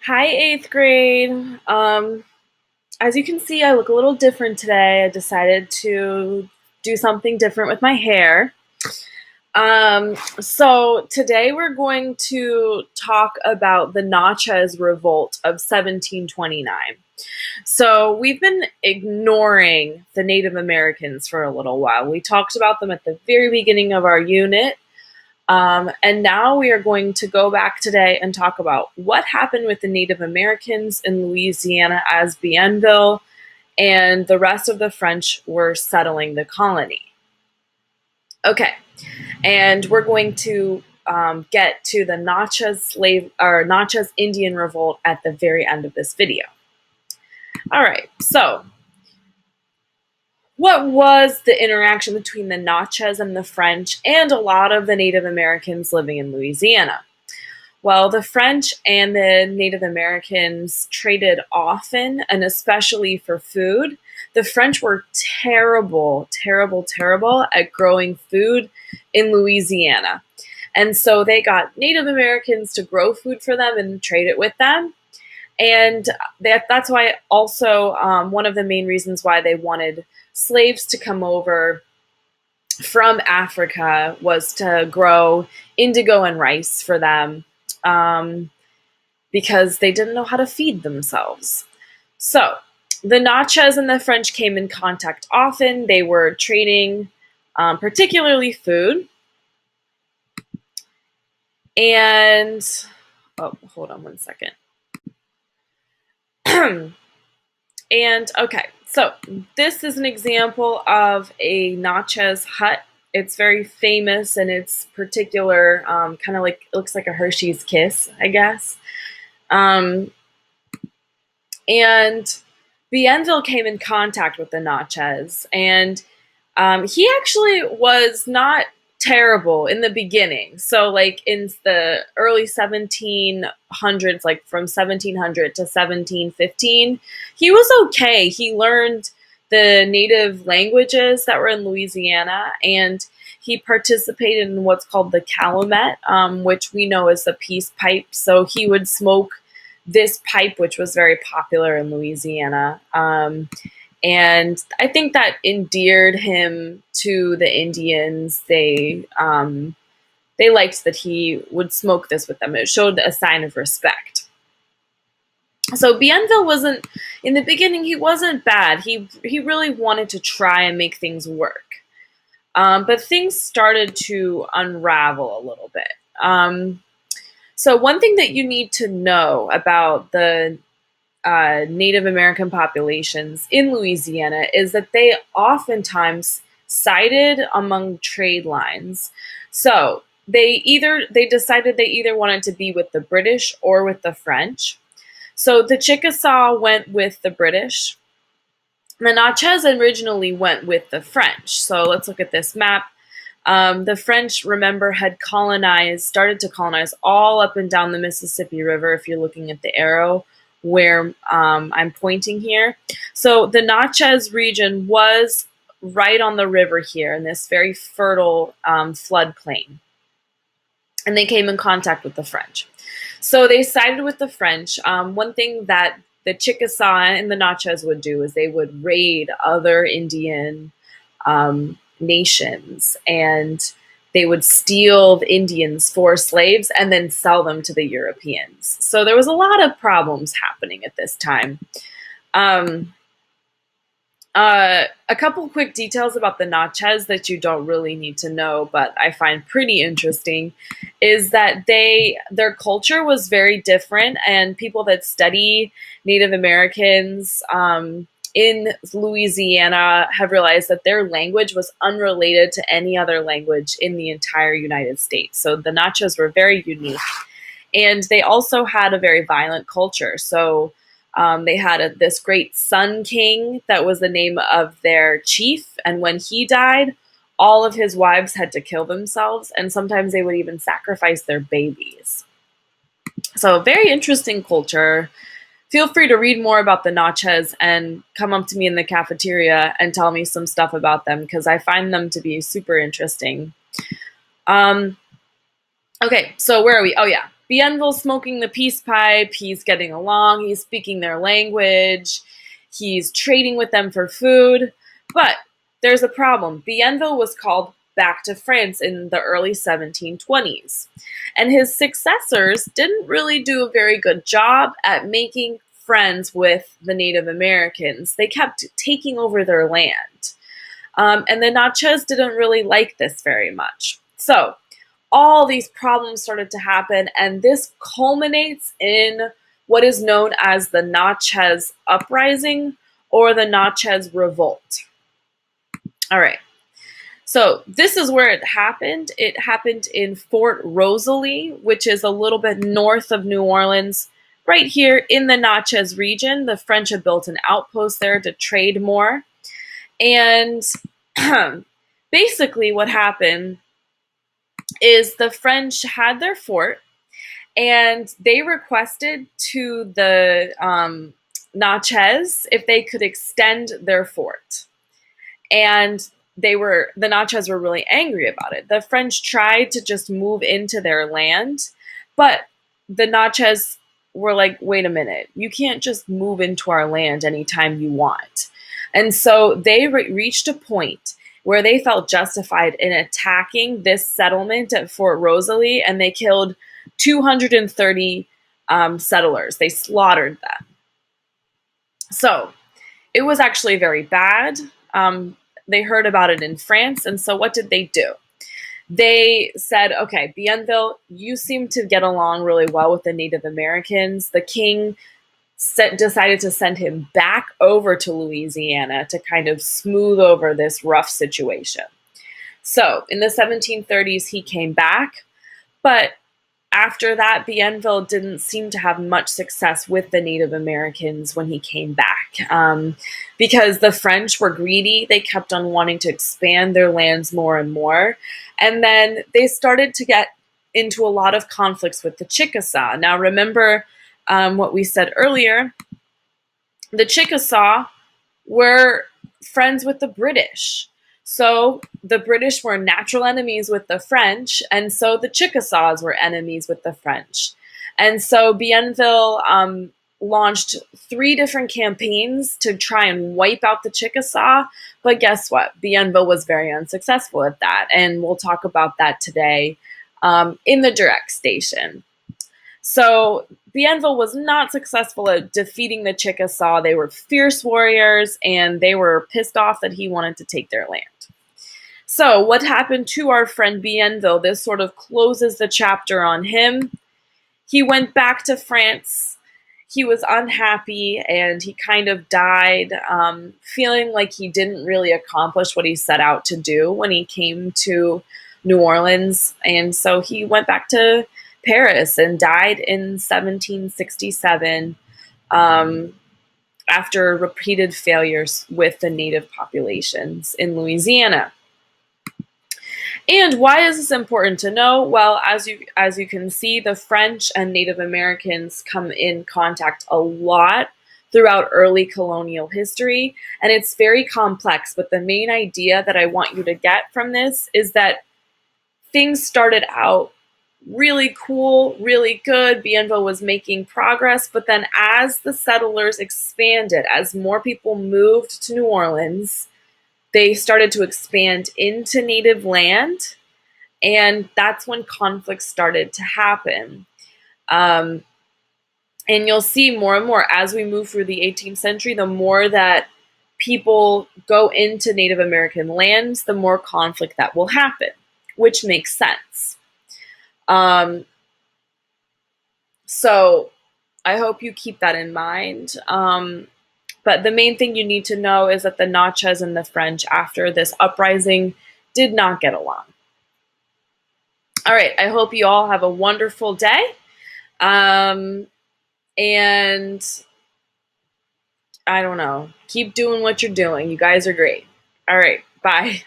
Hi, eighth grade. As you can see, I look a little different today. I decided to do something different with my hair. So today we're going to talk about the Natchez Revolt of 1729. So we've been ignoring the Native Americans for a little while. We talked about them at the very beginning of our unit. And now we are going to go back today and talk about what happened with the Native Americans in Louisiana as Bienville and the rest of the French were settling the colony. Okay, and we're going to get to the Natchez Indian Revolt at the very end of this video. All right, so what was the interaction between the Natchez and the French and a lot of the Native Americans living in Louisiana? Well, the French and the Native Americans traded often, and especially for food. The French were terrible at growing food in Louisiana. And so they got Native Americans to grow food for them and trade it with them. And that's why also one of the main reasons why they wanted slaves to come over from Africa was to grow indigo and rice for them. Because they didn't know how to feed themselves. So the Natchez and the French came in contact often. They were trading particularly food. And, hold on one second. And, okay, so this is an example of a Natchez hut. It's very famous and it's particular, kind of like, it looks like a Hershey's Kiss, I guess. And Bienville came in contact with the Natchez, and he actually was not terrible in the beginning. So like in the early 1700s, like from 1700 to 1715, he was okay. He learned the native languages that were in Louisiana, and he participated in what's called the calumet, which we know is the peace pipe. So he would smoke this pipe, which was very popular in Louisiana. And I think that endeared him to the Indians. They liked that he would smoke this with them. It showed a sign of respect. So Bienville wasn't, in the beginning, he wasn't bad. He really wanted to try and make things work. But things started to unravel a little bit. So one thing that you need to know about the Native American populations in Louisiana is that they oftentimes sided among trade lines. So they decided they either wanted to be with the British or with the French. So the Chickasaw went with the British. The Natchez originally went with the French. So let's look at this map. The French, remember, had started to colonize all up and down the Mississippi River, if you're looking at the arrow where I'm pointing here. So the Natchez region was right on the river here in this very fertile floodplain. And they came in contact with the French. So they sided with the French. One thing that the Chickasaw and the Natchez would do is they would raid other Indian nations, and they would steal the Indians for slaves and then sell them to the Europeans. So there was a lot of problems happening at this time. A couple quick details about the Natchez that you don't really need to know, but I find pretty interesting, is that their culture was very different, and people that study Native Americans in Louisiana have realized that their language was unrelated to any other language in the entire United States. So the Natchez were very unique. And they also had a very violent culture. So they had this great Sun King that was the name of their chief. And when he died, all of his wives had to kill themselves. And sometimes they would even sacrifice their babies. So very interesting culture. Feel free to read more about the Natchez and come up to me in the cafeteria and tell me some stuff about them, because I find them to be super interesting. Okay, so where are we? Oh yeah. Bienville's smoking the peace pipe. He's getting along. He's speaking their language. He's trading with them for food. But there's a problem. Bienville was called back to France in the early 1720s. And his successors didn't really do a very good job at making friends with the Native Americans. They kept taking over their land. And the Natchez didn't really like this very much. So all these problems started to happen, and this culminates in what is known as the Natchez Uprising or the Natchez Revolt. All right. So this is where it happened. It happened in Fort Rosalie, which is a little bit north of New Orleans, right here in the Natchez region. The French had built an outpost there to trade more. And basically what happened is the French had their fort, and they requested to the Natchez if they could extend their fort. And the Natchez were really angry about it. The French tried to just move into their land, but the Natchez were like, wait a minute, you can't just move into our land anytime you want. And so they reached a point where they felt justified in attacking this settlement at Fort Rosalie, and they killed 230 settlers. They slaughtered them. So it was actually very bad. They heard about it in France, and so what did they do? They said, okay, Bienville, you seem to get along really well with the Native Americans. The king decided to send him back over to Louisiana to kind of smooth over this rough situation. So in the 1730s, he came back, but after that, Bienville didn't seem to have much success with the Native Americans when he came back, because the French were greedy. They kept on wanting to expand their lands more and more, and then they started to get into a lot of conflicts with the Chickasaw. Now remember, what we said earlier, the Chickasaw were friends with the British. So the British were natural enemies with the French, and so the Chickasaws were enemies with the French. And so Bienville launched 3 different campaigns to try and wipe out the Chickasaw, but guess what? Bienville was very unsuccessful at that, and we'll talk about that today in the direct station. So Bienville was not successful at defeating the Chickasaw. They were fierce warriors, and they were pissed off that he wanted to take their land. So what happened to our friend Bienville? This sort of closes the chapter on him. He went back to France. He was unhappy, and he kind of died feeling like he didn't really accomplish what he set out to do when he came to New Orleans. And so he went back to Paris and died in 1767 after repeated failures with the native populations in Louisiana. And why is this important to know? Well, as you can see, the French and Native Americans come in contact a lot throughout early colonial history, and it's very complex. But the main idea that I want you to get from this is that things started out really cool, really good. Bienville was making progress, but then as the settlers expanded, as more people moved to New Orleans, they started to expand into native land, and that's when conflicts started to happen. And you'll see more and more as we move through the 18th century, the more that people go into Native American lands, the more conflict that will happen, which makes sense. So I hope you keep that in mind. But the main thing you need to know is that the Natchez and the French, after this uprising, did not get along. All right, I hope you all have a wonderful day. And I don't know, keep doing what you're doing. You guys are great. All right, bye.